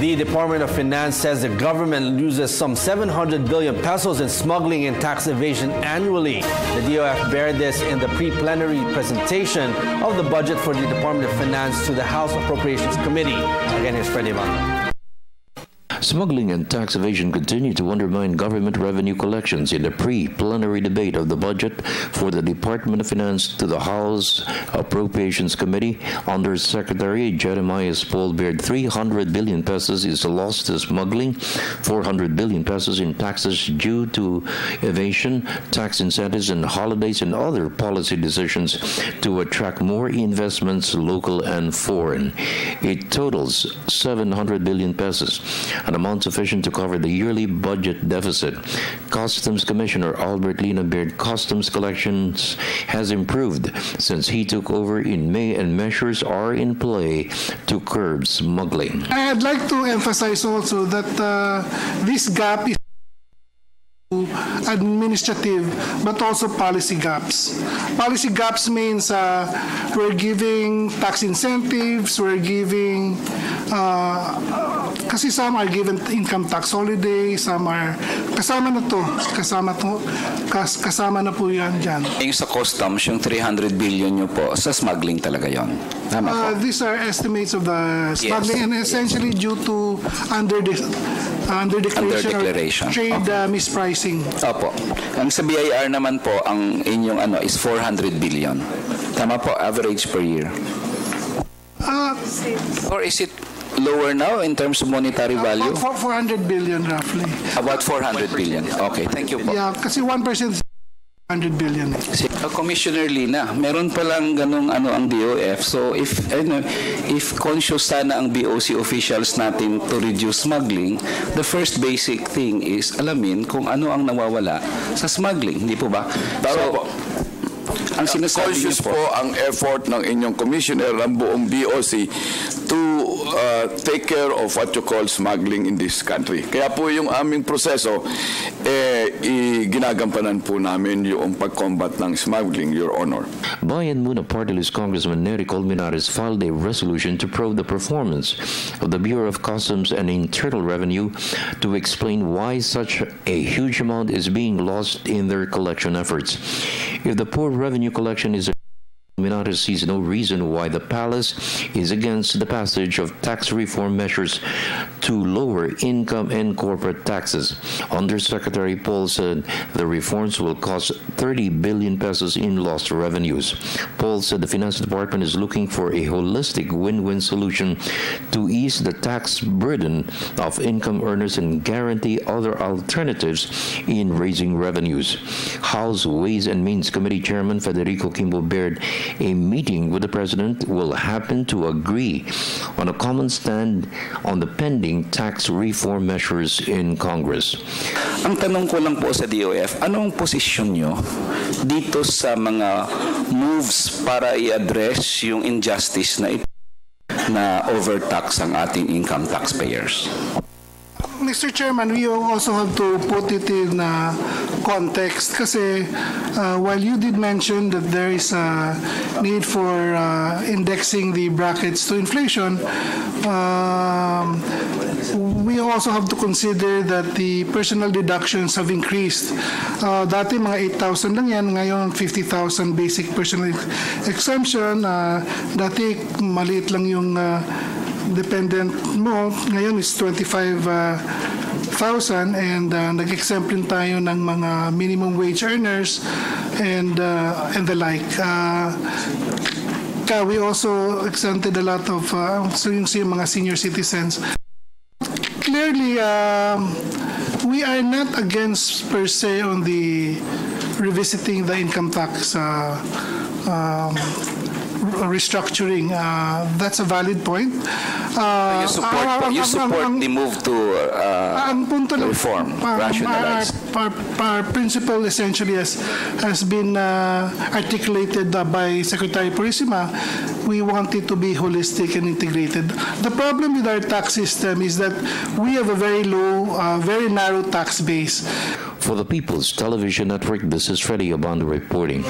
The Department of Finance says the government loses some 700 billion pesos in smuggling and tax evasion annually. The DOF bared this in the pre-plenary presentation of the budget for the Department of Finance to the House Appropriations Committee. Again, here's Freddie Abando. Smuggling and tax evasion continue to undermine government revenue collections. In the pre-plenary debate of the budget for the Department of Finance to the House Appropriations Committee, Undersecretary Jeremiah Paul bared 300 billion pesos is lost to smuggling, 400 billion pesos in taxes due to evasion, tax incentives and holidays, and other policy decisions to attract more investments, local and foreign. It totals 700 billion pesos. An amount sufficient to cover the yearly budget deficit. Customs Commissioner Albert Lina bared customs collections has improved since he took over in May, and measures are in play to curb smuggling. I'd like to emphasize also that this gap is administrative but also policy gaps. Policy gaps means we're giving tax incentives, we're giving kasi some are given income tax holiday, some are kasama na po yan dyan. Yung sa customs, yung 300 billion nyo po, sa smuggling talaga yon. Tama po? These are estimates of the smuggling, and essentially due to underdeclaration or trade mispricing. Opo. Ang sa BIR naman po, ang inyong is 400 billion. Tama po, average per year. Or is it lower now in terms of monetary value? About 400 billion roughly. About 400 billion. Okay, thank you po. Yeah, kasi 1% is 100 billion. Commissioner Lina, meron palang ganung ang DOF. So if conscious sana ang BOC officials natin to reduce smuggling, the first basic thing is alamin kung ano ang nawawala sa smuggling, hindi po ba? So, ang sinasabi niyo po ang effort ng inyong commissioner, ang buong BOC to take care of what you call smuggling in this country. Kaya po yung aming proseso, ginagampanan po namin yung pag-combat ng smuggling, Your Honor. Bayan Muna Party List Congressman Nery Colmenares filed a resolution to probe the performance of the Bureau of Customs and Internal Revenue to explain why such a huge amount is being lost in their collection efforts. If the poor revenue collection is Colmenares sees no reason why the palace is against the passage of tax reform measures to lower income and corporate taxes. Undersecretary Paul said the reforms will cost 30 billion pesos in lost revenues. Paul said the Finance Department is looking for a holistic win-win solution to ease the tax burden of income earners and guarantee other alternatives in raising revenues. House Ways and Means Committee Chairman Federico Kimbo bared a meeting with the President will happen to agree on a common stand on the pending tax reform measures in Congress. Ang tanong ko lang po sa DOF, anong posisyon nyo dito sa mga moves para i-address yung injustice na overtax ang ating income taxpayers? Mr. Chairman, we also have to put it in context kasi while you did mention that there is a need for indexing the brackets to inflation, we also have to consider that the personal deductions have increased. Dati mga 8,000 lang yan, ngayon 50,000 basic personal exemption. Dati maliit lang yung dependent mo, ngayon is 25,000 and nag-exempt rin tayo ng mga minimum wage earners and the like. We also exempted a lot of yung mga senior citizens. Clearly, we are not against per se on the revisiting the income tax restructuring. That's a valid point. You support the move to reform, rationalize. Our principle essentially has been articulated by Secretary Purisima. We want it to be holistic and integrated. The problem with our tax system is that we have a very low, very narrow tax base. For the People's Television Network, this is Freddie Abando reporting.